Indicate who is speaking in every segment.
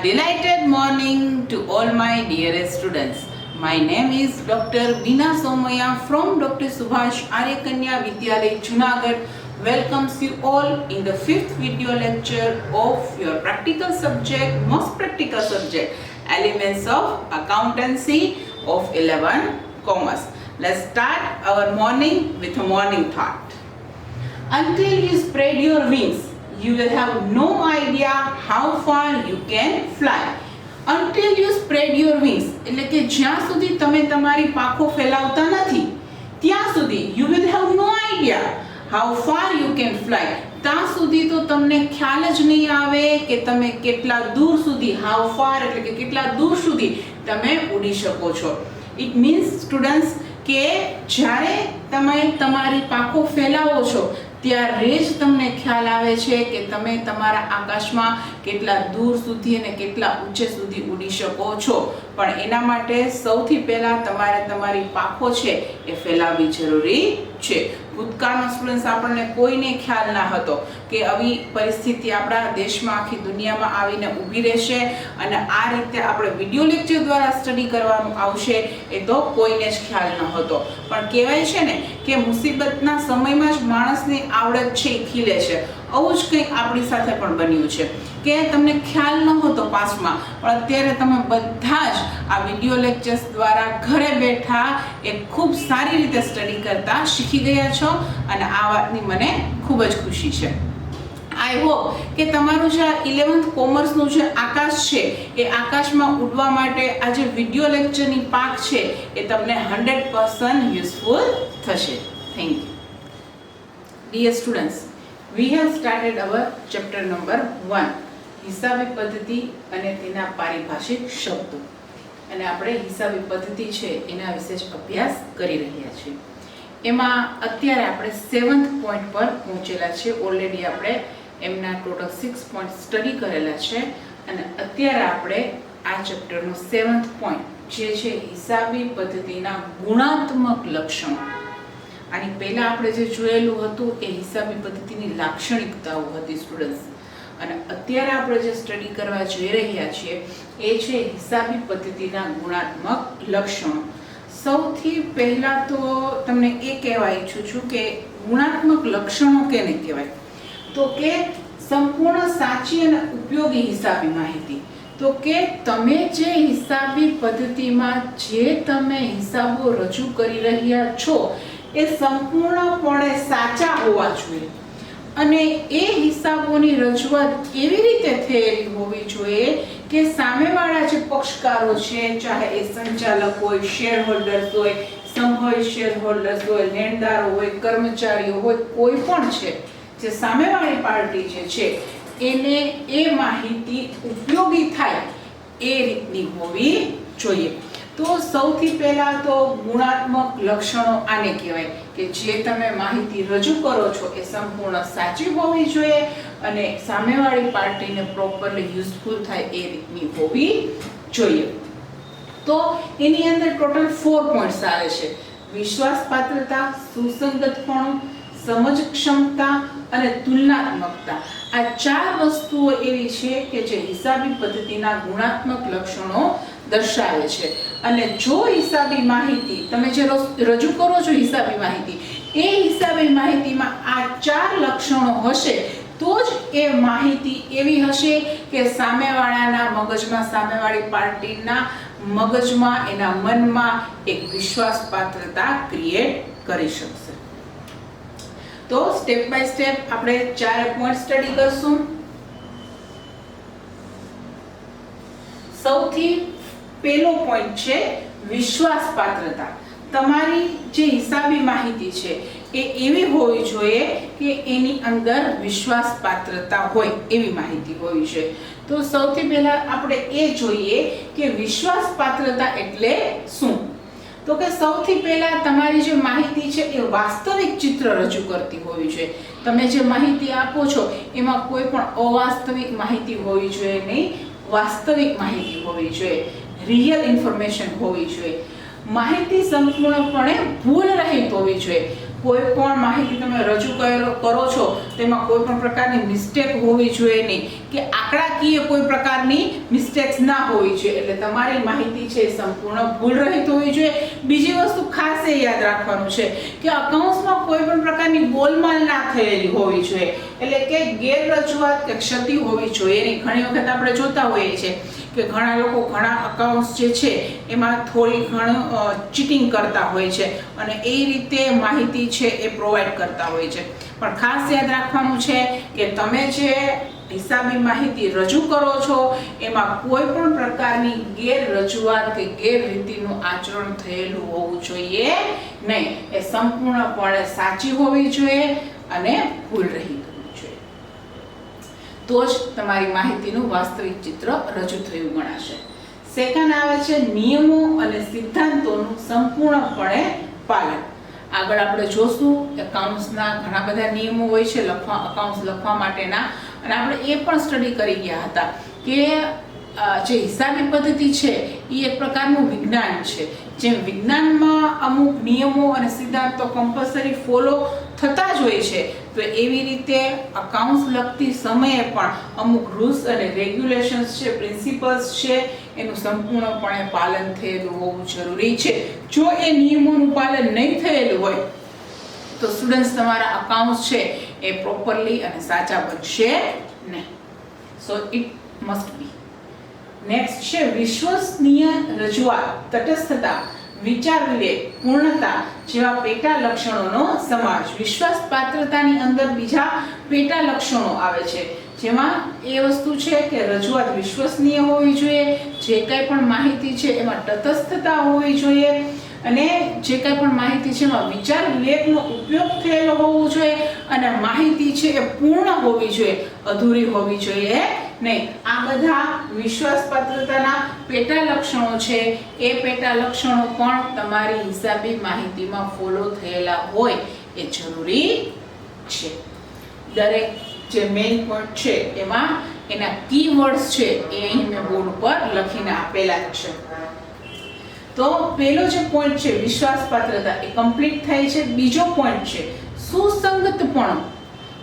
Speaker 1: delighted morning to all my dearest students. My name is Dr. Veena Somaya from Dr. Subhash Aryakanya Vidyalaya, Junagadh. Welcomes you all in the 5th video lecture of your practical subject, most practical subject, Elements of Accountancy of 11 Commerce. Let's start our morning with a morning thought. Until you spread your wings, you will have no idea how far you can fly. Until you spread your wings, એટલે કે જ્યાં સુધી તમે તમારી પાંખો ફેલાવતા નથી ત્યાં સુધી you will have no idea how far you can fly. ત્યાં સુધી તો તમને ખ્યાલ જ નહીં આવે કે તમે કેટલા દૂર સુધી, how far એટલે કે કેટલા દૂર સુધી તમે ઉડી શકો છો. It means students કે જ્યારે તમે તમારી પાંખો ફેલાવો છો ત્યારે જ તમને ખ્યાલ આવે છે કે તમે તમારા આકાશમાં કેટલા દૂર સુધી અને કેટલા ઊંચે સુધી ઉડી શકો છો. પણ એના માટે સૌથી પહેલા તમારે તમારી પાંખો છે એ ફેલાવવી જરૂરી છે. ભૂતકાળના સ્ટુડન્ટ્સ આપણને કોઈને ખ્યાલ ના હતો કે આવી પરિસ્થિતિ આપણા દેશમાં, આખી દુનિયામાં આવીને ઊભી રહેશે અને આ રીતે આપણે વિડીયો લેક્ચર દ્વારા સ્ટડી કરવાનું આવશે એ તો કોઈને જ ખ્યાલ ન હતો. પણ કહેવાય છે ને કે મુસીબતના સમયમાં જ માણસની આવડત છે એ ખીલે છે. આવું જ કંઈક આપણી સાથે પણ બન્યું છે કે તમને ખ્યાલ ન હતો પાસમાં, પણ અત્યારે તમે બધા જ આ વિડીયો લેક્ચર્સ દ્વારા ઘરે બેઠા એક ખૂબ સારી રીતે સ્ટડી કરતા શીખી ગયા છો અને આ વાતની મને ખૂબ જ ખુશી છે. આઈ હોપ કે તમારું જે 11th કોમર્સનું જે આકાશ છે એ આકાશમાં ઉડવા માટે આ જે વિડીયો લેક્ચરની પાક છે એ તમને 100% યુઝફુલ થશે. Thank you. Dear students, we have started our chapter number 1, હિસાબી પદ્ધતિ અને તેના પારિભાષિક શબ્દો. અને આપણે હિસાબી પદ્ધતિ છે એના વિશે જ અભ્યાસ કરી રહ્યા છીએ. એમાં અત્યારે આપણે 7th પોઈન્ટ પર પહોંચેલા છે. ઓલરેડી આપણે એમના ટોટલ 6 પોઈન્ટ સ્ટડી કરેલા છે અને અત્યારે આપણે આ ચેપ્ટરનો 7th પોઈન્ટ જે છે હિસાબી પદ્ધતિના ગુણાત્મક લક્ષણો. આની પહેલા આપણે જે જોયેલું હતું એ હિસાબી પદ્ધતિની લાક્ષણિકતાઓ હતી સ્ટુડન્ટ્સ, અને અત્યારે આપણે જે સ્ટડી કરવા જઈ રહ્યા છીએ એ છે હિસાબી પદ્ધતિના ગુણાત્મક લક્ષણો. સૌથી પહેલા તો તમને એ કહેવા ઈચ્છું છું કે ગુણાત્મક લક્ષણો કેને કહેવાય, તો કે સંપૂર્ણ સાચી અને ઉપયોગી હિસાબી માહિતી. તો કે તમે જે હિસાબી પદ્ધતિમાં જે તમે હિસાબો રજૂ કરી રહ્યા છો એ સંપૂર્ણપણે સાચા હોવા જોઈએ અને એ હિસાબોની રજૂઆત એવી રીતે થયેલી હોવી જોઈએ કે સામેવાળા જે પક્ષકારો છે, ચાહે એ સંચાલક હોય, શેર હોલ્ડર્સ હોય, સમય શેર હોલ્ડર્સ હોય, લેણદારો હોય, કર્મચારીઓ હોય, કોઈ પણ છે જે સામેવાળી પાર્ટી જે છે એને એ માહિતી ઉપયોગી થાય એ રીતની હોવી જોઈએ. તો સૌથી પહેલા તો ગુણાત્મક લક્ષણો આને કહેવાય કે જે તમે માહિતી રજૂ કરો છો એ સંપૂર્ણ સાચી હોવી જોઈએ અને સામેવાળી પાર્ટીને પ્રોપરલી યુઝફુલ થાય એ રીતની હોવી જોઈએ. તો એની અંદર ટોટલ 4 પોઈન્ટ્સ આવે છે: વિશ્વાસપાત્રતા, સુસંગતપણું, સમજ ક્ષમતા અને તુલનાત્મકતા. આ 4 વસ્તુઓ એવી છે કે જે હિસાબી પદ્ધતિના ગુણાત્મક લક્ષણો દર્શાવે છે. અને જો હિસાબી માહિતી તમે જે રજૂ કરો છો હિસાબી માહિતી, એ હિસાબી માહિતીમાં આ 4 લક્ષણો હશે તો જ એ માહિતી એવી હશે કે સામેવાળાના મગજમાં, સામેવાળી પાર્ટીના મગજમાં, એના મનમાં એક વિશ્વાસપાત્રતા ક્રિએટ કરી શકશે. તો સ્ટેપ બાય સ્ટેપ આપણે 4 પોઈન્ટ સ્ટડી કરશું. સૌથી પહેલો પોઈન્ટ છે વિશ્વાસપાત્રતા. તમારી જે હિસાબી માહિતી છે એ એવી હોવી જોઈએ કે એની અંદર વિશ્વાસપાત્રતા હોય એવી માહિતી હોવી જોઈએ. તો સૌથી પહેલા આપણે એ જોઈએ કે વિશ્વાસપાત્રતા એટલે શું. તો કે સૌથી પહેલા તમારી જે માહિતી છે એ વાસ્તવિક ચિત્ર રજૂ કરતી હોવી જોઈએ. તમે જે માહિતી આપો છો એમાં કોઈ પણ અવાસ્તવિક માહિતી હોવી જોઈએ નહીં, વાસ્તવિક માહિતી હોવી જોઈએ, રિયલ ઇન્ફોર્મેશન હોવી જોઈએ. માહિતી સંપૂર્ણપણે ભૂલ રહિત હોવી જોઈએ. કોઈ પણ માહિતી તમે રજૂ કરો છો તેમાં કોઈ પણ પ્રકારની મિસ્ટેક હોવી જોઈએ નહીં, કે આંકડાકીય કોઈ પ્રકારની મિસ્ટેક્સ ના હોવી જોઈએ. એટલે તમારી માહિતી છે સંપૂર્ણ ભૂલ રહિત હોવી જોઈએ. બીજી વસ્તુ ખાસ એ યાદ રાખવાનું છે કે અકાઉન્ટ્સમાં કોઈ પણ પ્રકારની ગોલમાલ ના થયેલી હોવી જોઈએ, એટલે કે ગેરરજૂઆત કે ક્ષતિ હોવી જોઈએ નહીં. ઘણી વખત આપણે જોતા હોઈએ છીએ કે ઘણા લોકો ઘણા અકાઉન્ટ્સ જે છે એમાં થોડી ઘણું ચીટિંગ કરતા હોય છે અને એ રીતે માહિતી છે એ પ્રોવાઈડ કરતા હોય છે. પણ ખાસ યાદ રાખવાનું છે કે તમે જે હિસાબી માહિતી રજૂ કરો છો એમાં કોઈ પણ પ્રકારની ગેરરજૂઆત કે ગેરરીતિનું આચરણ થયેલું હોવું જોઈએ નહીં. એ સંપૂર્ણપણે સાચી હોવી જોઈએ અને ભૂલ રહિત. તો જ તમારી માહિતીનું વાસ્તવિક ચિત્ર રજૂ થયું ગણાશે. સેકન્ડ આવે છે નિયમો અને સિદ્ધાંતોનું સંપૂર્ણપણે પાલન. આગળ આપણે જોશું એકાઉન્ટ્સના ઘણા બધા નિયમો હોય છે અકાઉન્ટ્સ લખવા માટેના, અને આપણે એ પણ સ્ટડી કરી ગયા હતા કે જે હિસાબી પદ્ધતિ છે એ એક પ્રકારનું વિજ્ઞાન છે. જેમ વિજ્ઞાનમાં અમુક નિયમો અને સિદ્ધાંતો કમ્પલસરી ફોલો થતા જ હોય છે, તો એવી રીતે અકાઉન્ટ્સ લખતી સમયે પણ અમુક રૂલ્સ અને રેગ્યુલેશન્સ છે, પ્રિન્સિપલ્સ છે, એનું સંપૂર્ણપણે પાલન થયેલું હોવું જરૂરી છે. જો એ નિયમોનું પાલન નહીં થયેલું હોય તો સ્ટુડન્ટ્સ તમારા અકાઉન્ટ્સ છે એ પ્રોપરલી અને સાચા બનશે નહીં. So it must be. Next છે વિશ્વસનીય રજૂઆત, તટસ્થતા, વિચાર વિવેક, પૂર્ણતા જેવા પેટા લક્ષણોનો સમાવેશ. વિશ્વાસપાત્રતાની અંદર બીજા પેટા લક્ષણો આવે છે, જેમાં એ વસ્તુ છે કે રજૂઆત વિશ્વસનીય હોવી જોઈએ, જે કંઈ પણ માહિતી છે એમાં તટસ્થતા હોવી જોઈએ, અને જે કંઈ પણ માહિતી છે એમાં વિચાર વિવેકનો ઉપયોગ થયેલો હોવો જોઈએ, અને માહિતી છે એ પૂર્ણ હોવી જોઈએ, અધૂરી હોવી જોઈએ નહીં. આ બધા વિશ્વાસપાત્રતાના પેટા લક્ષણો છે. એ પેટા લક્ષણો પણ તમારી હિસાબી માહિતીમાં ફોલો થયેલા હોય એ જરૂરી છે. દરેક જે મેઇન પોઈન્ટ છે એમાં એના કીવર્ડ્સ છે એ અહીં મેં બોર્ડ ઉપર લખીને આપેલા છે. તો પહેલો જે પોઈન્ટ છે વિશ્વાસપાત્રતા એ કમ્પ્લીટ થાય છે. બીજો પોઈન્ટ છે સુસંગતપણું.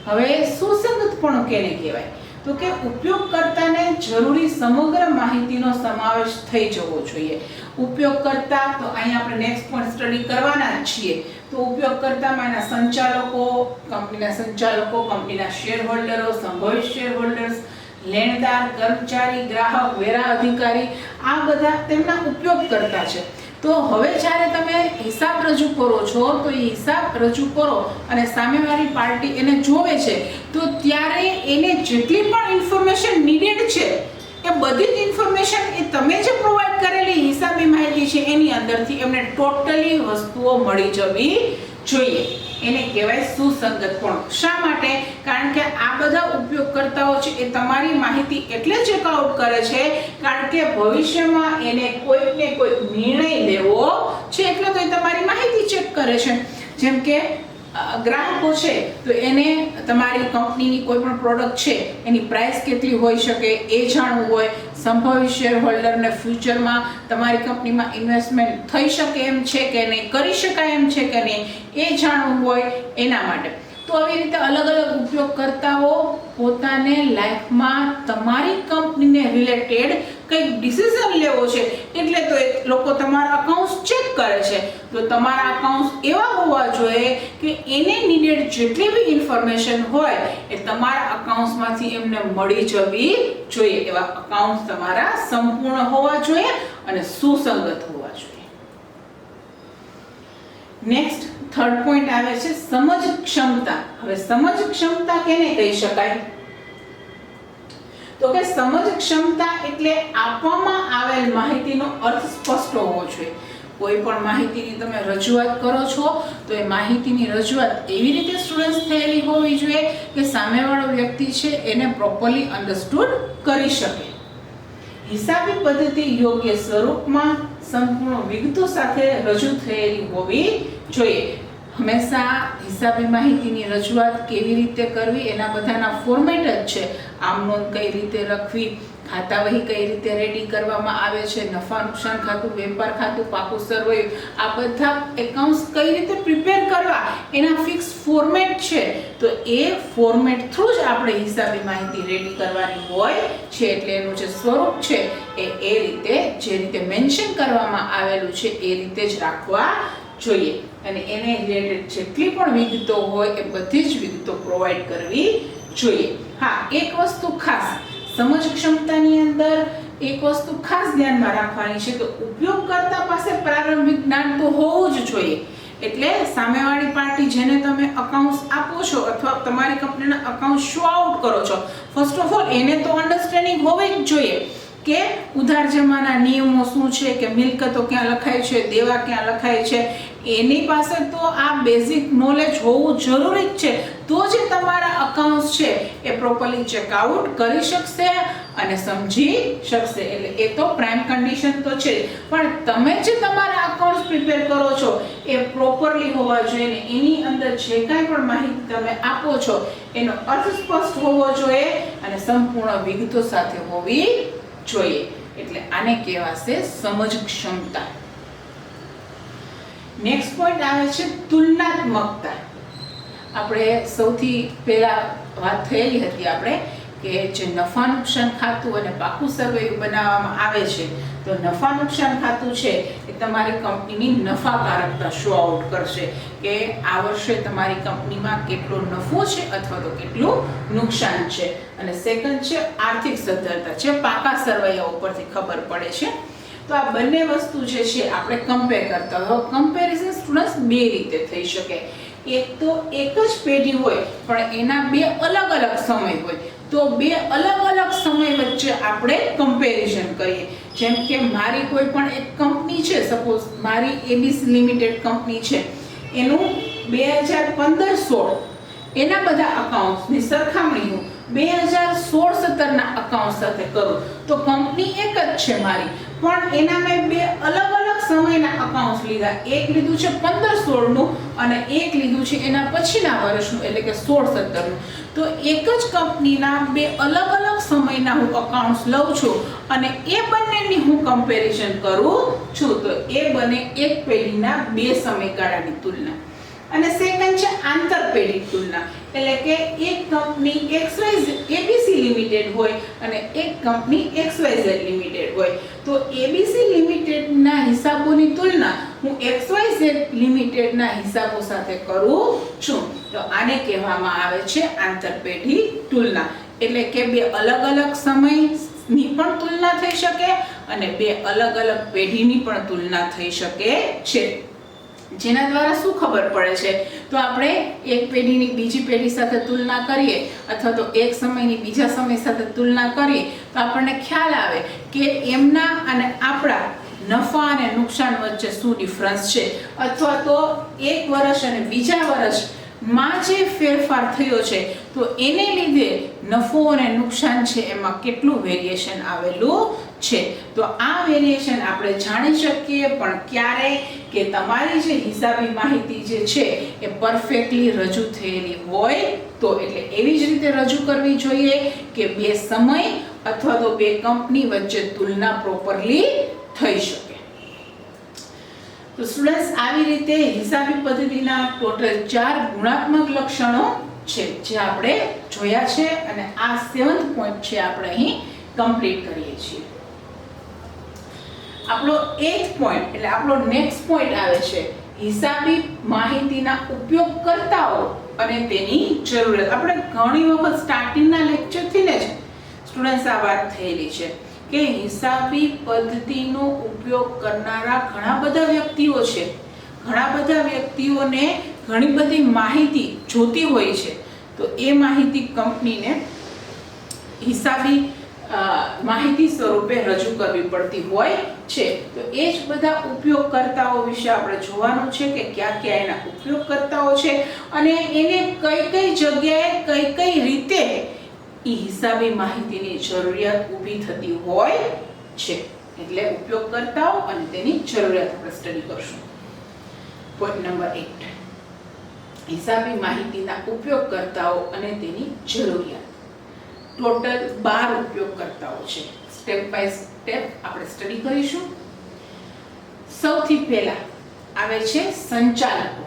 Speaker 1: હવે સુસંગતપણું કેને કહેવાય? તો કે ઉપયોગકર્તાને જરૂરી સમગ્ર માહિતીનો સમાવેશ થઈ જવો જોઈએ. ઉપયોગકર્તા, તો અહીં આપણે નેક્સ્ટ પોઈન્ટ સ્ટડી કરવાના જ છીએ. તો ઉપયોગકર્તામાં એના સંચાલકો, કંપનીના સંચાલકો, કંપનીના શેર હોલ્ડરો, સંભવિત શેર હોલ્ડર્સ, લેણદાર, કર્મચારી, ગ્રાહક, વેરા અધિકારી, આ બધા તેમના ઉપયોગકર્તા છે. તો હવે જ્યારે તમે હિસાબ રજૂ કરો છો તો એ હિસાબ રજૂ કરો અને સામેવાળી પાર્ટી એને જોવે છે, તો ત્યારે એને જેટલી પણ ઇન્ફોર્મેશન નીડેડ છે એ બધી જ ઇન્ફોર્મેશન એ તમે જે પ્રોવાઈડ કરેલી હિસાબી માહિતી છે એની અંદરથી એમને ટોટલી વસ્તુઓ મળી જવી જોઈએ. એને કહેવાય સુસંગતપણું. શા માટે? કારણ કે આ બધા ઉપયોગકર્તાઓ છે એ તમારી માહિતી એટલે ચેકઆઉટ કરે છે કારણ કે ભવિષ્યમાં એને કોઈક ને કોઈક નિર્ણય લેવો છે, એટલે તો એ તમારી માહિતી ચેક કરે છે. જેમ કે ગ્રાહકો છે તો એને તમારી કંપનીની કોઈ પણ પ્રોડક્ટ છે એની પ્રાઇસ કેટલી હોઈ શકે એ જાણવું હોય. સંભવિત શેર હોલ્ડરને ફ્યુચરમાં તમારી કંપનીમાં ઇન્વેસ્ટમેન્ટ થઈ શકે એમ છે કે નહીં, કરી શકાય એમ છે કે નહીં, એ જાણવું હોય એના માટે. તો આવી રીતે અલગ અલગ ઉપયોગકર્તાઓ પોતાને લાઈફમાં તમારી કંપનીને રિલેટેડ કંઈક ડિસિઝન લેવો છે એટલે તો એ લોકો તમારા અકાઉન્ટ્સ ચેક કરે છે. તો તમારા અકાઉન્ટ્સ એવા હોવા જોઈએ કે એને નીડેડ જેટલી બી ઇન્ફોર્મેશન હોય એ તમારા અકાઉન્ટ્સમાંથી એમને મળી જવી જોઈએ. એવા અકાઉન્ટ્સ તમારા સંપૂર્ણ હોવા જોઈએ અને સુસંગત હોવા જોઈએ. નેક્સ્ટ થર્ડ પોઈન્ટ આવે છે સમજ ક્ષમતા. હવે સમજ ક્ષમતા કેને કહી શકાય? તો કે સમજ ક્ષમતા એટલે આપવામાં આવેલ માહિતીનો અર્થ સ્પષ્ટ હોવો જોઈએ. કોઈ પણ માહિતીની તમે રજૂઆત કરો છો તો એ માહિતીની રજૂઆત એવી રીતે સ્ટુડન્ટ્સ થયેલી હોવી જોઈએ કે સામેવાળો વ્યક્તિ છે એને પ્રોપરલી અન્ડરસ્ટુડ કરી શકે. હિસાબી પદ્ધતિ યોગ્ય સ્વરૂપમાં સંપૂર્ણ વિગતો સાથે રજૂ થયેલી હોવી જોઈએ. હંમેશા હિસાબી માહિતીની રજૂઆત કેવી રીતે કરવી એના બધાના ફોર્મેટ જ છે. આમ નોંધ કઈ રીતે લખવી, ખાતાવહી કઈ રીતે રેડી કરવામાં આવે છે, નફા નુકસાન ખાતું, વેપાર ખાતું, પાકું સરવૈયું, આ બધા એકાઉન્ટ્સ કઈ રીતે પ્રિપેર કરવા એના ફિક્સ ફોર્મેટ છે. તો એ ફોર્મેટ થ્રુ જ આપણે હિસાબી માહિતી રેડી કરવાની હોય છે. એટલે એનું જે સ્વરૂપ છે એ રીતે જે રીતે મેન્શન કરવામાં આવેલું છે એ રીતે જ રાખવા જોઈએ. અને એને રિલેટેડ જેટલી પણ વિગતો હોય એ બધી જ વિગતો પ્રોવાઈડ કરવી જોઈએ. હા, એક વસ્તુ ખાસ સમજ ક્ષમતાની અંદર એક વસ્તુ ખાસ ધ્યાનમાં રાખવાની છે કે ઉપયોગકર્તા પાસે પ્રારંભિક જ્ઞાન તો હોવું જ જોઈએ. એટલે સામેવાળી પાર્ટી જેને તમે અકાઉન્ટ્સ આપો છો અથવા તમારી કંપનીના અકાઉન્ટ શો આઉટ કરો છો, ફર્સ્ટ ઓફ ઓલ એને તો અન્ડરસ્ટેન્ડિંગ હોવી જ જોઈએ કે ઉધાર જમાના નિયમો શું છે, કે મિલકતો ક્યાં લખાય છે, દેવા ક્યાં લખાય છે. એની પાસે તો આ બેઝિક નોલેજ હોવું જરૂરી જ છે. તો જ તમારા અકાઉન્ટ્સ છે એ પ્રોપરલી ચેકઆઉટ કરી શકશે અને સમજી શકશે. એટલે એ તો પ્રાઇમ કન્ડિશન તો છે, પણ તમે જે તમારા અકાઉન્ટ્સ પ્રિપેર કરો છો એ પ્રોપરલી હોવા જોઈએ ને એની અંદર જે કાંઈ પણ માહિતી તમે આપો છો એનો અર્થ સ્પષ્ટ હોવો જોઈએ અને સંપૂર્ણ વિગતો સાથે હોવી જોઈએ. એટલે આને કહેવાશે સમજ ક્ષમતા. નેક્સ્ટ પોઈન્ટ આવે છે તુલનાત્મકતા. આપણે સૌથી પહેલા વાત થયેલી હતી આપણે કે જે નફા નુકસાન ખાતું અને પાકું સરવૈયું બનાવવામાં આવે છે, તો નફા નુકસાન ખાતું છે એ તમારી કંપનીની નફાકારકતા શો આઉટ કરશે કે આ વર્ષે તમારી કંપનીમાં કેટલો નફો છે અથવા તો કેટલું નુકસાન છે. અને સેકન્ડ છે આર્થિક સદ્ધરતા, જે પાકા સરવૈયા ઉપરથી ખબર પડે છે. તો આ બંને વસ્તુ જે છે આપણે કમ્પેર કરતા હોય. કમ્પેરિઝન સ્ટુડન્ટ્સ બે રીતે થઈ શકે. એક તો એક જ પેઢી હોય પણ એના બે અલગ અલગ સમય હોય, તો બે અલગ અલગ સમય વચ્ચે આપણે કમ્પેરિઝન કરીએ. જેમ કે મારી કોઈ પણ એક કંપની છે, સપોઝ મારી એબીસી લિમિટેડ કંપની છે, એનું 2015-16 એના બધા અકાઉન્ટ્સની સરખામણી હું 2016-17ના અકાઉન્ટ સાથે કરું તો કંપની એક જ છે મારી, પણ એના મેં બે અલગ અલગ સમયના અકાઉન્ટ્સ લીધા. એક લીધું છે 15-16નું અને એક લીધું છે એના પછીના વર્ષનું, એટલે કે 16-17નું. તો એક જ કંપનીના બે અલગ અલગ સમયના હું અકાઉન્ટ્સ લઉં છું અને એ બંનેની હું કમ્પેરિઝન કરું છું. તો એ બને એક પેઢીના બે સમયગાળાની તુલના. અને સેકન્ડ છે આંતરપેઢી તુલના, એટલે કે એક કંપની એબીસી લિમિટેડ હોય અને એક કંપની XYZ લિમિટેડ હોય. તો એબીસી લિમિટેડના હિસાબોની તુલના હું XYZ લિમિટેડના હિસાબો સાથે કરું છું. તો આને કહેવામાં આવે છે આંતરપેઢી તુલના. એટલે કે બે અલગ અલગ સમયની પણ તુલના થઈ શકે અને બે અલગ અલગ પેઢીની પણ તુલના થઈ શકે છે. જેના દ્વારા શું ખબર પડે છે, તો આપણે એક પેઢીની બીજી પેઢી સાથે તુલના કરીએ અથવા તો એક સમયની બીજા સમય સાથે તુલના કરીએ તો આપણને ખ્યાલ આવે કે એમના અને આપણા નફા અને નુકસાન વચ્ચે શું ડિફરન્સ છે, અથવા તો એક વર્ષ અને બીજા વર્ષમાં જે ફેરફાર થયો છે તો એને લીધે નફો અને નુકસાન છે એમાં કેટલું વેરિએશન આવેલું છે. તો આ વેરિએશન આપણે જાણી શકીએ પણ ક્યારે કે તમારી જે હિસાબી માહિતી જે છે એ પરફેક્ટલી રજૂ થયેલી હોય તો. એટલે એવી જ રીતે રજૂ કરવી જોઈએ કે બે સમય અથવા તો બે કંપની વચ્ચે તુલના પ્રોપરલી થઈ શકે. તો સ્ટુડન્ટ્સ, આવી રીતે હિસાબી પદ્ધતિના ટોટલ 4 ગુણાત્મક લક્ષણો છે જે આપણે જોયા છે અને આ 7th પોઈન્ટ છે આપણે અહીં કમ્પ્લીટ કરીએ છીએ. આપણો 8th પોઈન્ટ એટલે આપણો નેક્સ્ટ પોઈન્ટ આવે છે હિસાબી માહિતીના ઉપયોગકર્તાઓ અને તેની જરૂરિયાત. આપણે ઘણી વખત સ્ટાર્ટિંગના લેક્ચરથી જ સ્ટુડન્ટ્સ આ વાત થયેલી છે કે હિસાબી પદ્ધતિનો ઉપયોગ કરનારા ઘણા બધા વ્યક્તિઓ છે. ઘણા બધા વ્યક્તિઓને ઘણી બધી માહિતી જોતી હોય છે, તો એ માહિતી કંપનીને હિસાબી માહિતી સ્વરૂપે રજૂ કરવી પડતી હોય છે. તો એ જ બધા ઉપયોગકર્તાઓ વિશે આપણે જોવાનું છે કે ક્યાં ક્યાં એના ઉપયોગકર્તાઓ છે અને એને કઈ કઈ જગ્યાએ કઈ રીતે એ હિસાબી માહિતીની જરૂરિયાત ઊભી થતી હોય છે. એટલે ઉપયોગકર્તાઓ અને તેની જરૂરિયાત આપણે સ્ટડી કરશું. પોઈન્ટ નંબર 8, હિસાબી માહિતીના ઉપયોગકર્તાઓ અને તેની જરૂરિયાત. ટોટલ 12 ઉપયોગકર્તાઓ છે. સ્ટેપ બાય સ્ટેપ આપણે સ્ટડી કરીશું. સૌથી પહેલા આવે છે સંચાલકો.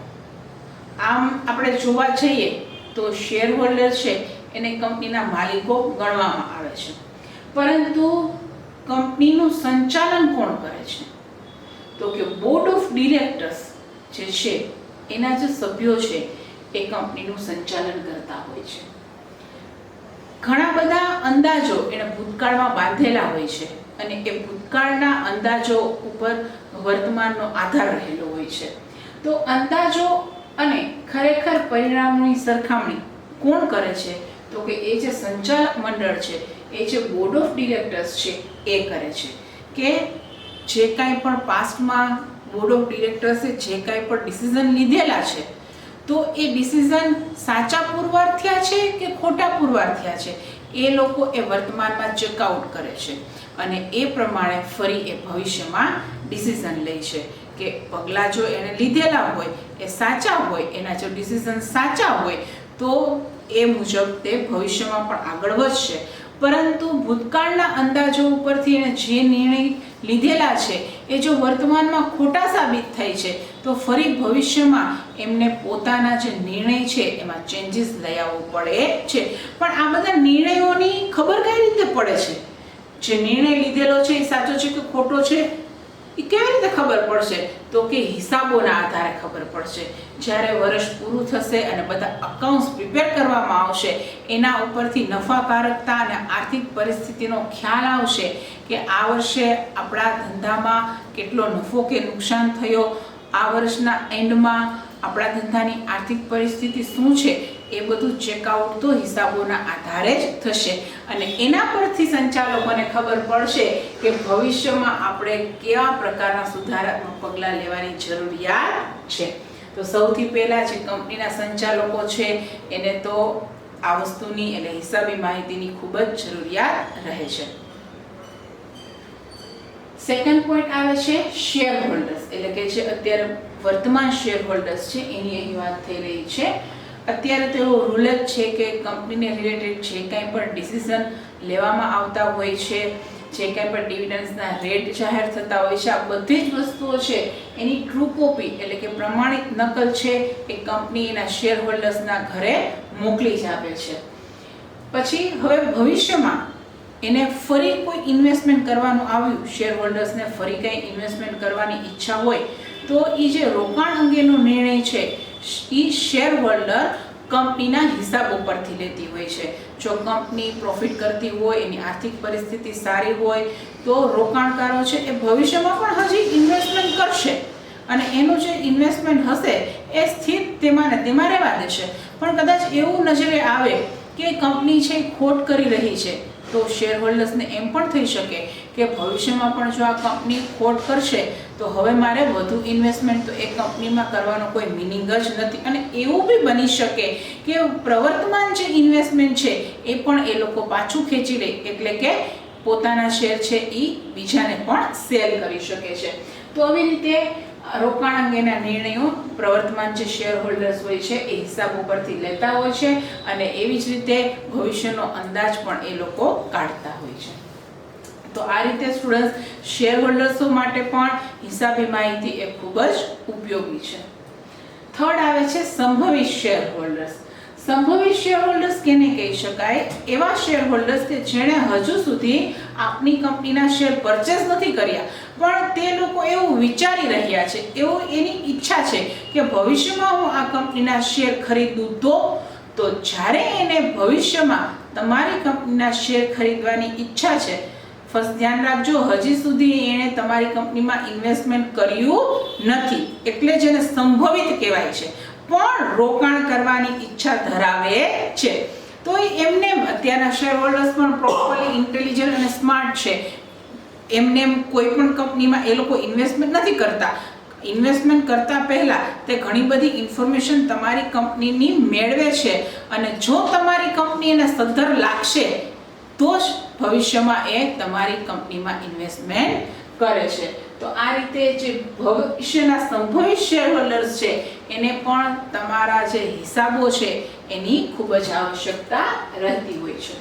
Speaker 1: આમ આપણે જોવા જઈએ તો શેર હોલ્ડર છે એને કંપનીના માલિકો ગણવામાં આવે છે, પરંતુ કંપનીનું સંચાલન કોણ કરે છે? તો કે બોર્ડ ઓફ ડિરેક્ટર્સ જે છે એના જે સભ્યો છે એ કંપનીનું સંચાલન કરતા હોય છે. ઘણા બધા અંદાજો એને ભૂતકાળમાં બાંધેલા હોય છે અને એ ભૂતકાળના અંદાજો ઉપર વર્તમાનનો આધાર રહેલો હોય છે. તો અંદાજો અને ખરેખર પરિણામોની સરખામણી કોણ કરે છે? તો કે એ જે સંચાલક મંડળ છે, એ જે બોર્ડ ઓફ ડિરેક્ટર્સ છે એ કરે છે. કે જે કાંઈ પણ પાસ્ટમાં બોર્ડ ઓફ ડિરેક્ટર્સે જે કાંઈ પણ ડિસિઝન લીધેલા છે, તો એ ડિસિઝન સાચા પુરવાર થયા છે કે ખોટા પુરવાર થયા છે, એ લોકો એ વર્તમાનમાં ચેકઆઉટ કરે છે અને એ પ્રમાણે ફરી એ ભવિષ્યમાં ડિસિઝન લે છે કે પગલાં જો એણે લીધેલા હોય એ સાચા હોય, એના જો ડિસિઝન સાચા હોય તો એ મુજબ તે ભવિષ્યમાં પણ આગળ વધશે. પરંતુ ભૂતકાળના અંદાજો ઉપરથી એણે જે નિર્ણય લીધેલા છે એ જો વર્તમાનમાં ખોટા સાબિત થાય છે તો ફરી ભવિષ્યમાં એમને પોતાના જે નિર્ણય છે એમાં ચેન્જીસ લઈ આવવો પડે છે. પણ આ બધા નિર્ણયોની ખબર કઈ રીતે પડે છે? જે નિર્ણય લીધેલો છે એ સાચો છે કે ખોટો છે એ કેવી રીતે ખબર પડશે? તો કે હિસાબોના આધારે ખબર પડશે. જ્યારે વર્ષ પૂરું થશે અને બધા અકાઉન્ટ્સ પ્રિપેર કરવામાં આવશે, એના ઉપરથી નફાકારકતા અને આર્થિક પરિસ્થિતિનો ખ્યાલ આવશે કે આ વર્ષે આપણા ધંધામાં કેટલો નફો કે નુકસાન થયો, આ વર્ષના એન્ડમાં આપણા ધંધાની આર્થિક પરિસ્થિતિ શું છે, એ બધું ચેકઆઉટ તો હિસાબોના આધારે જ થશે અને એના પરથી સંચાલકોને ખબર પડશે કે ભવિષ્યમાં આપણે કેવા પ્રકારના સુધારાત્મક પગલાં લેવાની જરૂરિયાત છે. તો સૌથી પહેલા જે કંપનીના સંચાલકો છે એને તો આ વસ્તુની એટલે હિસાબી માહિતીની ખૂબ જ જરૂરિયાત રહે છે. સેકન્ડ પોઈન્ટ આવે છે શેર હોલ્ડર્સ, એટલે કે જે અત્યારે વર્તમાન શેર હોલ્ડર્સ છે એની અહીં વાત થઈ રહી છે. અત્યારે તો એવો રૂલ જ છે કે કંપનીને રિલેટેડ જે કાંઈ પણ ડિસિઝન લેવામાં આવતા હોય છે, જે કાંઈ પણ ડિવિડન્ડ્સના રેટ જાહેર થતા હોય છે, આ બધી જ વસ્તુઓ છે એની ટ્રુ કોપી એટલે કે પ્રમાણિત નકલ છે એ કંપની એના શેર હોલ્ડર્સના ઘરે મોકલી જ આપે છે. પછી હવે ભવિષ્યમાં એને ફરી કોઈ ઇન્વેસ્ટમેન્ટ કરવાનું આવ્યું, શેર હોલ્ડર્સને ફરી કંઈ ઇન્વેસ્ટમેન્ટ કરવાની ઈચ્છા હોય તો એ જે રોકાણ અંગેનો નિર્ણય છે એ શેર હોલ્ડર કંપનીના હિસાબો પરથી લેતી હોય છે. જો કંપની પ્રોફિટ કરતી હોય, એની આર્થિક પરિસ્થિતિ સારી હોય તો રોકાણકારો છે એ ભવિષ્યમાં પણ હજી ઇન્વેસ્ટમેન્ટ કરશે અને એનું જે ઇન્વેસ્ટમેન્ટ હશે એ સ્થિર તેમાં ને તેમાં રહેવા દેશે. પણ કદાચ એવું નજરે આવે કે કંપની છે ખોટ કરી રહી છે તો શેર હોલ્ડર્સને એમ પણ થઈ શકે કે ભવિષ્યમાં પણ જો આ કંપની ખોટ કરશે તો હવે મારે વધુ ઇન્વેસ્ટમેન્ટ તો એ કંપનીમાં કરવાનો કોઈ મિનિંગ જ નથી. અને એવું બી બની શકે કે પ્રવર્તમાન જે ઇન્વેસ્ટમેન્ટ છે એ પણ એ લોકો પાછું ખેંચી લે, એટલે કે પોતાના શેર છે એ બીજાને પણ સેલ કરી શકે છે. તો આવી રીતે રોકાણ અંગેના નિર્ણયો પ્રવર્તમાન જે શેર હોલ્ડર્સ હોય છે એ હિસાબ ઉપરથી લેતા હોય છે અને એવી જ રીતે ભવિષ્યનો અંદાજ પણ એ લોકો કાઢતા હોય છે. તો આ રીતે સ્ટુડન્ટ્સ શેર હોલ્ડર્સો માટે પણ હિસાબી માહિતી એ ખૂબ જ ઉપયોગી છે. થર્ડ આવે છે સંભવિત શેર હોલ્ડર્સ. સંભવિત શેર હોલ્ડર્સ કેને કહી શકાય? એવા શેર હોલ્ડર્સ કે જેણે હજુ સુધી આપની કંપનીના શેર પરચેસ નથી કર્યા, પણ તે લોકો એવું વિચારી રહ્યા છે, એવું એની ઈચ્છા છે કે ભવિષ્યમાં હું આ કંપનીના શેર ખરીદું તો જ્યારે એને ભવિષ્યમાં તમારી કંપનીના શેર ખરીદવાની ઈચ્છા છે, ફર્સ્ટ ધ્યાન રાખજો હજી સુધી એણે તમારી કંપનીમાં ઇન્વેસ્ટમેન્ટ કર્યું નથી, એટલે જેને સંભવિત કહેવાય છે, પણ રોકાણ કરવાની ઈચ્છા ધરાવે છે. તો એમને અત્યારના શેર હોલ્ડર્સ પણ પ્રોપરલી ઇન્ટેલિજન્ટ અને સ્માર્ટ છે. એમને કોઈ પણ કંપનીમાં એ લોકો ઇન્વેસ્ટમેન્ટ નથી કરતા. ઇન્વેસ્ટમેન્ટ કરતા પહેલા તે ઘણી બધી ઇન્ફોર્મેશન તમારી કંપનીની મેળવે છે અને જો તમારી કંપની એને સદ્ધર લાગશે તો જ ભવિષ્યમાં એ તમારી કંપનીમાં ઇન્વેસ્ટમેન્ટ કરે છે. તો આ રીતે જે ભવિષ્યના સંભવિત શેર હોલ્ડર્સ છે એને પણ તમારા જે હિસાબો છે એની ખૂબ જ આવશ્યકતા રહેતી હોય છે.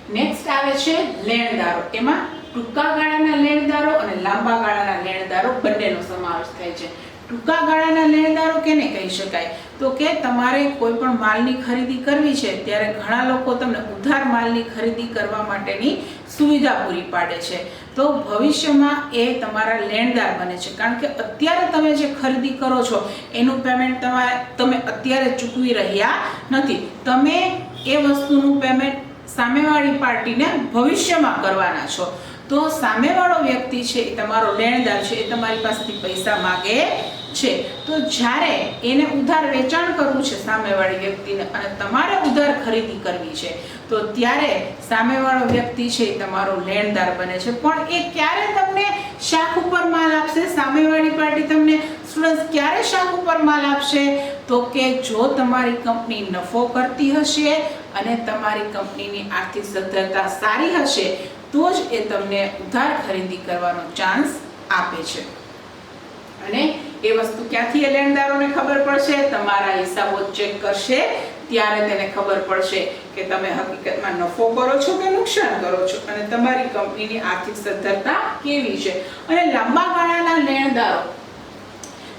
Speaker 1: નેક્સ્ટ આવે છે લેણદારો. એમાં ટૂંકા ગાળાના લેણદારો અને લાંબા ગાળાના લેણદારો બંનેનો સમાવેશ થાય છે. ટૂંકા ગાળાના લેણદારો કેને કહી શકાય? તો કે તમારે કોઈ પણ માલની ખરીદી કરવી છે ત્યારે ઘણા લોકો તમને ઉધાર માલની ખરીદી કરવા માટેની સુવિધા પૂરી પાડે છે. તો ભવિષ્યમાં એ તમારા લેણદાર બને છે, કારણ કે અત્યારે તમે જે ખરીદી કરો છો એનું પેમેન્ટ તમે અત્યારે ચૂકવી રહ્યા નથી. તમે એ વસ્તુનું પેમેન્ટ સામેવાળી પાર્ટીને ભવિષ્યમાં કરવાના છો. તો સામેવાળો વ્યક્તિ છે એ તમારો લેણદાર છે, એ તમારી પાસેથી પૈસા માગે છે. તો જ્યારે એને ઉધાર વેચાણ કરવું છે સામેવાળી વ્યક્તિને અને તમારે ઉધાર ખરીદી કરવી છે, તો ત્યારે સામેવાળો વ્યક્તિ છે એ તમારો લેણદાર બને છે. પણ એ ક્યારે તમને શાખ ઉપર માલ આપશે? સામેવાળી પાર્ટી તમને સ્ટુડન્ટ્સ ક્યારે શાખ ઉપર માલ આપશે? તો કે જો તમારી કંપની નફો કરતી હશે અને તમારી કંપનીની આર્થિક સદ્ધરતા સારી હશે તો જ એ તમને ઉધાર ખરીદી કરવાનો ચાન્સ આપે છે. અને એ વસ્તુ ક્યાંથી એ લેણદારોને ખબર પડશે? તમારા હિસાબો ચેક કરશે ત્યારે તેને ખબર પડશે કે તમે હકીકતમાં નફો કરો છો કે નુકસાન કરો છો અને તમારી કંપનીની આર્થિક સદ્ધરતા કેવી છે. અને લાંબા ગાળાના લેણદારો,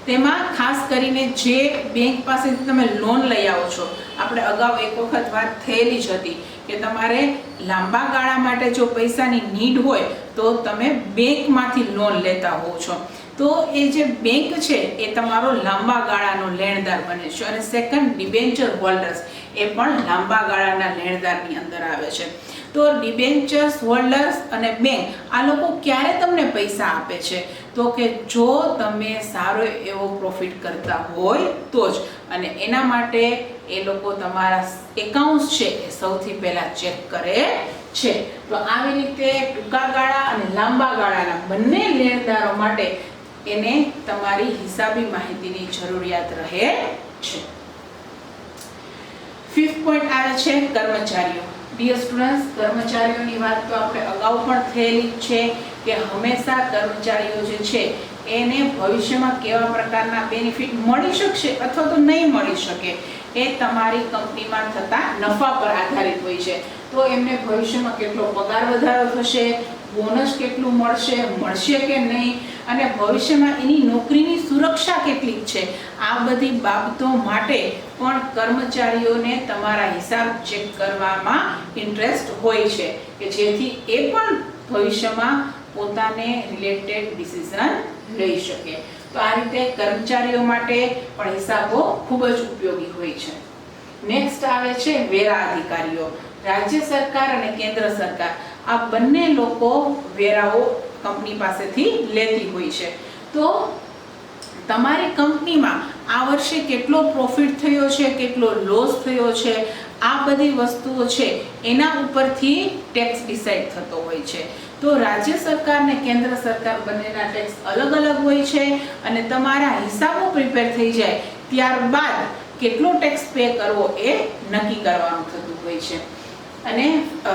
Speaker 1: તેમાં ખાસ કરીને જે બેંક પાસેથી તમે લોન લઈ આવો છો, આપણે અગાઉ એક વખત વાત થયેલી જ હતી કે તમારે લાંબા ગાળા માટે જો પૈસાની નીડ હોય તો તમે બેંકમાંથી લોન લેતા હોવ છો. તો એ જે બેંક છે એ તમારો લાંબા ગાળાનો લેણદાર બને છે. અને સેકન્ડ, ડિબેન્ચર હોલ્ડર્સ એ પણ લાંબા ગાળાના લેણદારની અંદર આવે છે. તો ડિબેન્ચર્સ હોલ્ડર્સ અને બેંક આ લોકો ક્યારે તમને પૈસા આપે છે? તો કે જો તમે સારો એવો પ્રોફિટ કરતા હોય તો જ. અને એના માટે એ લોકો તમારા એકાઉન્ટ્સ છે એ સૌથી પહેલા ચેક કરે છે. તો આવી રીતે ટૂંકા ગાળા અને લાંબા ગાળાના બંને લેણદારો માટે એને તમારી હિસાબી માહિતીની જરૂરિયાત રહે છે. 5th પોઈન્ટ આવે છે કર્મચારીઓ. ડિયર સ્ટુડન્ટ્સ, કર્મચારીઓની વાત તો આપણે અગાઉ પણ થયેલી છે કે હંમેશા કર્મચારીઓ જે છે એને ભવિષ્યમાં કેવા પ્રકારના બેનિફિટ મળી શકશે અથવા તો નહીં મળી શકે એ તમારી કંપનીમાં થતા નફા પર આધારિત હોય છે. તો એમને ભવિષ્યમાં કેટલો પગાર વધારો થશે, બોનસ કેટલું મળશે કે નહીં, અને ભવિષ્યમાં એની નોકરીની સુરક્ષા કેટલી છે, આ બધી બાબતો માટે પણ કર્મચારીઓને તમારા હિસાબ ચેક કરવામાં ઇન્ટરેસ્ટ હોય છે કે જેથી એ પણ ભવિષ્યમાં પોતાને રિલેટેડ ડિસિઝન લઈ શકે. તો આ રીતે કર્મચારીઓ માટે પણ હિસાબો ખૂબ જ ઉપયોગી હોય છે. નેક્સ્ટ આવે છે વેરા અધિકારીઓ. રાજ્ય સરકાર અને કેન્દ્ર સરકાર આ બંને લોકો વેરાઓ કંપની પાસેથી લેતી હોય છે. તો તમારી કંપનીમાં આ વર્ષે કેટલો પ્રોફિટ થયો છે, કેટલો લોસ થયો છે, આ બધી વસ્તુઓ છે એના ઉપરથી ટેક્સ ડિસાઇડ થતો હોય છે. તો રાજ્ય સરકાર અને કેન્દ્ર સરકાર બંનેના ટેક્સ અલગ અલગ હોય છે અને તમારા હિસાબો પ્રિપેર થઈ જાય ત્યારબાદ કેટલો ટેક્સ પે કરવો એ નક્કી કરવાનું થતું હોય છે. અને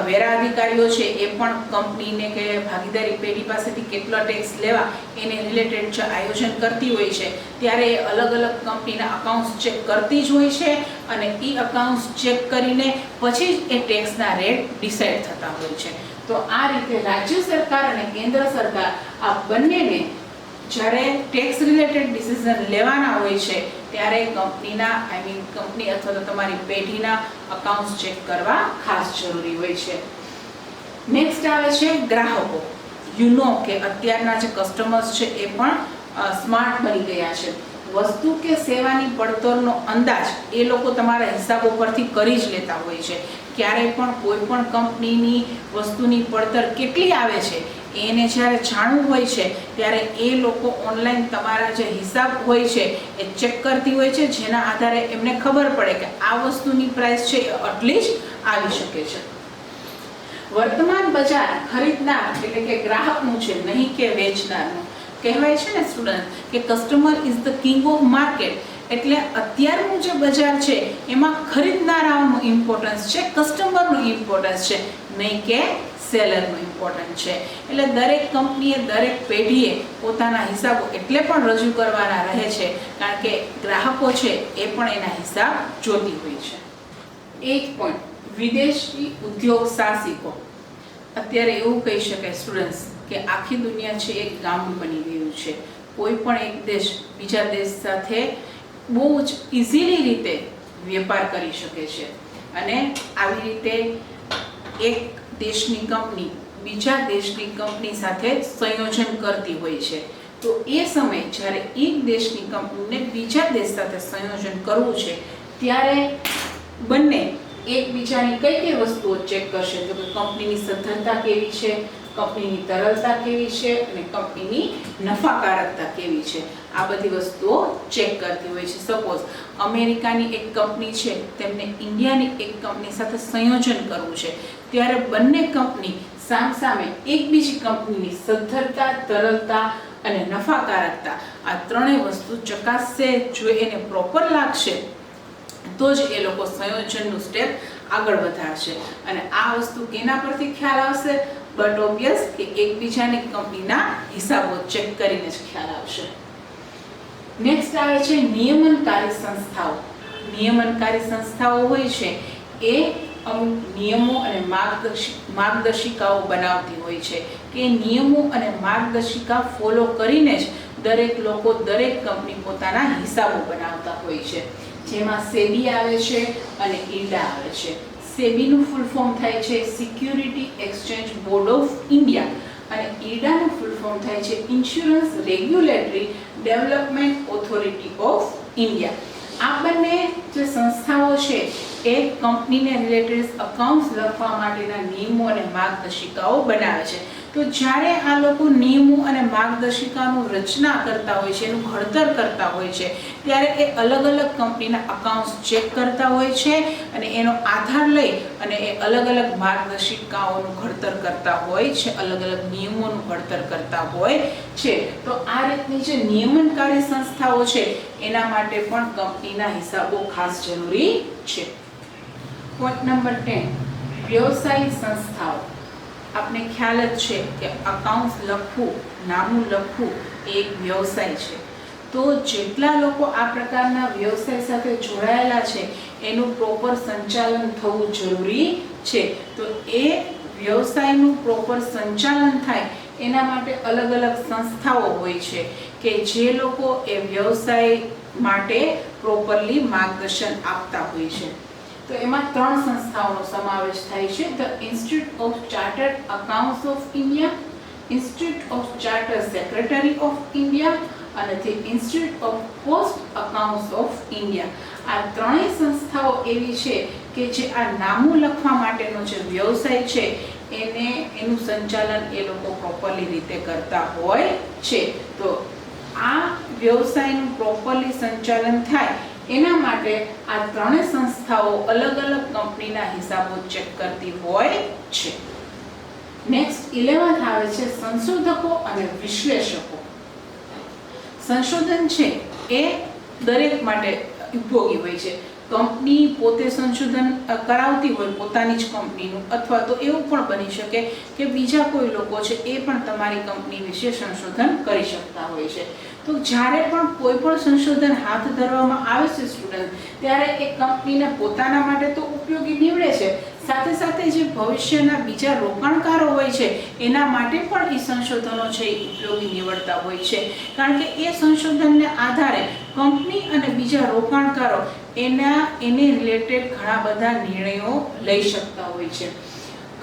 Speaker 1: વેરા અધિકારીઓ છે એ પણ કંપનીને કે ભાગીદારી પેઢી પાસેથી કેટલો ટેક્સ લેવા એને રિલેટેડ જે આયોજન કરતી હોય છે ત્યારે અલગ અલગ કંપનીના અકાઉન્ટ્સ ચેક કરતી જ હોય છે અને એ અકાઉન્ટ્સ ચેક કરીને પછી જ એ ટેક્સના રેટ ડિસાઇડ થતા હોય છે. તો આ રીતે રાજ્ય સરકાર અને કેન્દ્ર સરકાર આ બંનેને જ્યારે ટેક્સ રિલેટેડ ડિસિઝન લેવાના હોય છે ત્યારે કંપની અથવા તો તમારી પેઢીના અકાઉન્ટ્સ ચેક કરવા ખાસ જરૂરી હોય છે. નેક્સ્ટ આવે છે ગ્રાહકો. કે અત્યારના જે કસ્ટમર્સ છે એ પણ સ્માર્ટ બની ગયા છે. વસ્તુ કે સેવાની પડતરનો અંદાજ એ લોકો તમારા હિસાબો પરથી કરી જ લેતા હોય છે. ક્યારેય પણ કોઈ પણ કંપનીની વસ્તુની પડતર કેટલી આવે છે એને જ્યારે જાણવું હોય છે ત્યારે એ લોકો ઓનલાઈન તમારા જે હિસાબ હોય છે એ ચેક કરતી હોય છે, જેના આધારે એમને ખબર પડે કે આ વસ્તુની પ્રાઇસ છે એ આટલી જ આવી શકે છે. વર્તમાન બજાર ખરીદનાર એટલે કે ગ્રાહકનું છે, નહીં કે વેચનારનું. કહેવાય છે ને સ્ટુડન્ટ કે customer is the king of market. એટલે અત્યારનું જે બજાર છે એમાં ખરીદનારાઓનું ઇમ્પોર્ટન્સ છે, કસ્ટમરનું ઇમ્પોર્ટન્સ છે, નહીં કે સેલરનું ઇમ્પોર્ટન્ટ છે. એટલે દરેક કંપનીએ દરેક પેઢીએ પોતાના હિસાબો એટલે પણ રજૂ કરવાના રહે છે કારણ કે ગ્રાહકો છે એ પણ એના હિસાબ જોતી હોય છે. 8 પોઈન્ટ, વિદેશી ઉદ્યોગ સાહસિકો. અત્યારે એવું કહી શકાય સ્ટુડન્ટ્સ કે આખી દુનિયા છે એક ગામ બની ગયું છે. કોઈ પણ એક દેશ બીજા દેશ સાથે બહુ જ ઇઝીલી રીતે વેપાર કરી શકે છે અને આવી રીતે એક દેશની કંપની બીજા દેશની કંપની સાથે સંયોજન કરતી હોય છે. તો એ સમયે જ્યારે એક દેશની કંપનીને બીજા દેશ સાથે સંયોજન કરવું છે ત્યારે બંને એકબીજાની કઈ કઈ વસ્તુઓ ચેક કરશે? તો કે કંપનીની સદ્ધરતા કેવી છે, કંપનીની તરલતા કેવી છે અને કંપનીની નફાકારકતા કેવી છે. આ બધી વસ્તુઓ ચેક કરતી હોય છે. સપોઝ અમેરિકાની એક કંપની છે, તેમને ઇન્ડિયાની એક કંપની સાથે સંયોજન કરવું છે, ત્યારે બંને કંપની સામસામે એકબીજી કંપનીની સદ્ધરતા, તરલતા અને નફાકારકતા આ ત્રણેય વસ્તુ ચકાસશે. જો એને પ્રોપર લાગશે તો જ એ લોકો સંયોજનનું સ્ટેપ આગળ વધારશે. અને આ વસ્તુ કેના પરથી ખ્યાલ આવશે? બટ ઓબ્વિયસ કે એકબીજાની કંપનીના હિસાબો ચેક કરીને જ ખ્યાલ આવશે. નેક્સ્ટ આવે છે નિયમનકારી સંસ્થાઓ. નિયમનકારી સંસ્થાઓ હોય છે એ અમુક નિયમો અને માર્ગદર્શિકાઓ બનાવતી હોય છે કે નિયમો અને માર્ગદર્શિકા ફોલો કરીને જ દરેક લોકો, દરેક કંપની પોતાના હિસાબો બનાવતા હોય છે. જેમાં સેબી આવે છે અને ઈરડા આવે છે. સેબીનું ફૂલ ફોર્મ થાય છે security exchange board of India અને ઈરડાનું ફૂલ ફોર્મ થાય છે insurance regulatory development authority of India. આ બંને જે સંસ્થાઓ છે એ કંપનીને રિલેટેડ અકાઉન્ટ્સ લખવા માટેના નિયમો અને માર્ગદર્શિકાઓ બનાવે છે. તો જ્યારે આ લોકો નિયમો અને માર્ગદર્શિકાનું રચના કરતા હોય છે, એનું ઘડતર કરતા હોય છે, ત્યારે એ અલગ અલગ કંપનીના અકાઉન્ટ્સ ચેક કરતા હોય છે અને એનો આધાર લઈ અને એ અલગ અલગ માર્ગદર્શિકાઓનું ઘડતર કરતા હોય છે, અલગ અલગ નિયમોનું ઘડતર કરતા હોય છે. તો આ રીતની જે નિયમનકારી સંસ્થાઓ છે એના માટે પણ કંપનીના હિસાબો ખાસ જરૂરી છે. પોઈન્ટ નંબર 10, વ્યવસાયિક સંસ્થાઓ. આપને ખ્યાલ જ છે કે અકાઉન્ટ્સ લખવું, નામું લખવું એ એક વ્યવસાય છે. તો જેટલા લોકો આ પ્રકારના વ્યવસાય સાથે જોડાયેલા છે એનું પ્રોપર સંચાલન થવું જરૂરી છે. તો એ વ્યવસાયનું પ્રોપર સંચાલન થાય એના માટે અલગ અલગ સંસ્થાઓ હોય છે કે જે લોકો એ વ્યવસાય માટે પ્રોપરલી માર્ગદર્શન આપતા હોય છે. તો એમાં 3 સંસ્થાઓનો સમાવેશ થાય છે: the Institute of Chartered Accounts of India, Institute of Chartered Secretary of India અને the Institute of Post Accounts of India. આ ત્રણેય સંસ્થાઓ એવી છે કે જે આ નામું લખવા માટેનો જે વ્યવસાય છે એનું સંચાલન એ લોકો પ્રોપરલી રીતે કરતા હોય છે. તો આ વ્યવસાયનું પ્રોપરલી સંચાલન થાય એના માટે આ ત્રણેય સંસ્થાઓ અલગ અલગ કંપનીના હિસાબો ચેક કરતી હોય છે. નેક્સ્ટ 11th આવે છે સંશોધકો અને વિશ્લેષકો. સંશોધન છે એ દરેક માટે ઉપયોગી હોય છે. કંપની પોતે સંશોધન કરાવતી હોય પોતાની જ કંપનીનું, અથવા તો એવું પણ બની શકે કે બીજા કોઈ લોકો છે એ પણ તમારી કંપની વિશે સંશોધન કરી શકતા હોય છે. તો જ્યારે પણ કોઈ પણ સંશોધન હાથ ધરવામાં આવે છે સ્ટુડન્ટ, ત્યારે એ કંપનીને પોતાના માટે તો ઉપયોગી નીવડે છે, સાથે સાથે જે ભવિષ્યના બીજા રોકાણકારો હોય છે એના માટે પણ એ સંશોધનો છે એ ઉપયોગી નીવડતા હોય છે. કારણ કે એ સંશોધનને આધારે કંપની અને બીજા રોકાણકારો એને રિલેટેડ ઘણા બધા નિર્ણયો લઈ શકતા હોય છે.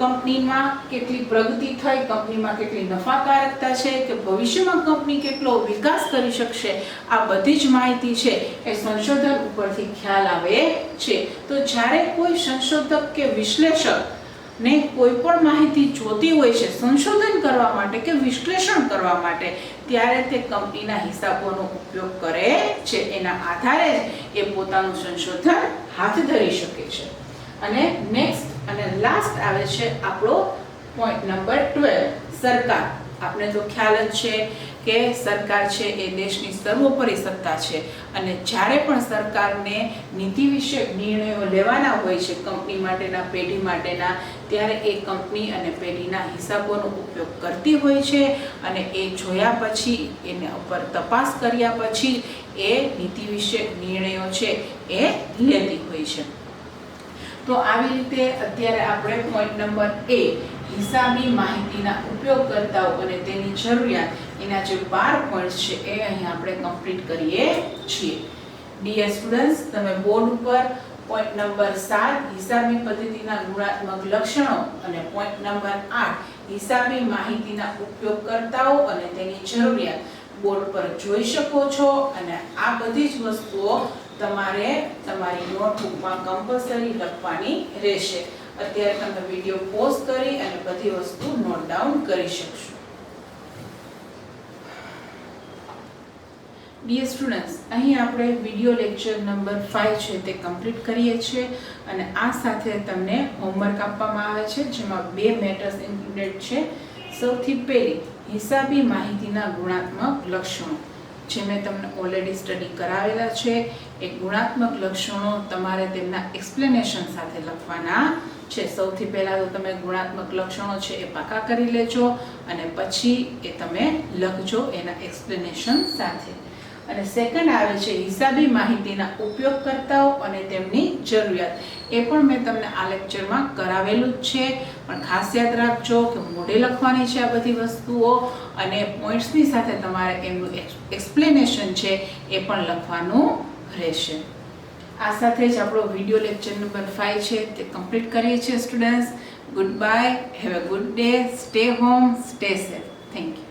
Speaker 1: કંપનીમાં કેટલી પ્રગતિ થઈ, કંપનીમાં કેટલી નફાકારકતા છે, કે ભવિષ્યમાં કંપની કેટલો વિકાસ કરી શકશે, આ બધી જ માહિતી છે એ સંશોધન ઉપરથી ખ્યાલ આવે છે. તો જ્યારે કોઈ સંશોધક કે વિશ્લેષક ને કોઈ પણ માહિતી જોતી હોય છે સંશોધન કરવા માટે કે વિશ્લેષણ કરવા માટે, ત્યારે તે કંપનીના હિસાબોનો ઉપયોગ કરે છે. એના આધારે જ એ પોતાનું સંશોધન હાથ ધરી શકે છે. અને નેક્સ્ટ અને લાસ્ટ આવે છે આપણો પોઈન્ટ નંબર 12, સરકાર. આપણે તો ખ્યાલ જ છે કે સરકાર છે એ દેશની સર્વોપરી સત્તા છે અને જ્યારે પણ સરકારને નીતિ વિષયક નિર્ણયો લેવાના હોય છે કંપની માટેના, પેઢી માટેના, ત્યારે એ કંપની અને પેઢીના હિસાબોનો ઉપયોગ કરતી હોય છે અને એ જોયા પછી એને ઉપર તપાસ કર્યા પછી એ નીતિ વિષયક નિર્ણયો છે એ લેતી હોય છે. તો આવી રીતે અત્યારે આપણે પોઈન્ટ નંબર એ હિસાબી માહિતીના ઉપયોગકર્તાઓ અને તેની જરૂરિયાત એના જે 12 પોઈન્ટ્સ છે એ અહીં આપણે કમ્પ્લીટ કરીએ છીએ. ડિયર સ્ટુડન્ટ્સ, તમે બોર્ડ ઉપર પોઈન્ટ નંબર 7 હિસાબી પદ્ધતિના ગુણાત્મક લક્ષણો અને પોઈન્ટ નંબર 8 હિસાબી માહિતીના ઉપયોગકર્તાઓ અને તેની જરૂરિયાત બોર્ડ પર જોઈ શકો છો. અને આ બધી જ વસ્તુઓ તમારે તમારી નોટબુકમાં કમ્પલસરી લખવાની રહેશે. અત્યારે તમે વિડિયો પોઝ કરી અને બધી વસ્તુ નોટ ડાઉન કરી શકશો. ડિયર સ્ટુડન્ટ્સ, અહીં આપણે વિડિયો લેક્ચર નંબર 5 છે તે કમ્પ્લીટ કરીએ છીએ અને આ સાથે તમને હોમવર્ક આપવામાં આવે છે જેમાં 2 મેટર્સ ઇન્ક્લુડેડ છે. સૌથી પહેલી હિસાબી માહિતીના ગુણાત્મક લક્ષણો, જે મેં તમને ઓલરેડી સ્ટડી કરાવેલા છે. એ ગુણાત્મક લક્ષણો તમારે તેમના એક્સપ્લેનેશન સાથે લખવાના છે. સૌથી પહેલા તો તમે ગુણાત્મક લક્ષણો છે એ પાકા કરી લેજો અને પછી એ તમે લખજો એના એક્સપ્લેનેશન સાથે. અને સેકન્ડ આવે છે હિસાબી માહિતીના ઉપયોગકર્તાઓ અને તેમની જરૂરિયાત. એ પણ મેં તમને આ લેક્ચરમાં કરાવેલું જ છે, પણ ખાસ યાદ રાખજો કે મોઢે લખવાની છે આ બધી વસ્તુઓ અને પોઈન્ટ્સની સાથે તમારે એમનું એક્સપ્લેનેશન છે એ પણ લખવાનું રહેશે. આ સાથે જ આપણો વિડિયો લેક્ચર નંબર 5 છે તે કમ્પ્લીટ કરીએ છીએ students. Good bye, have a good day, stay home, stay safe. Thank you.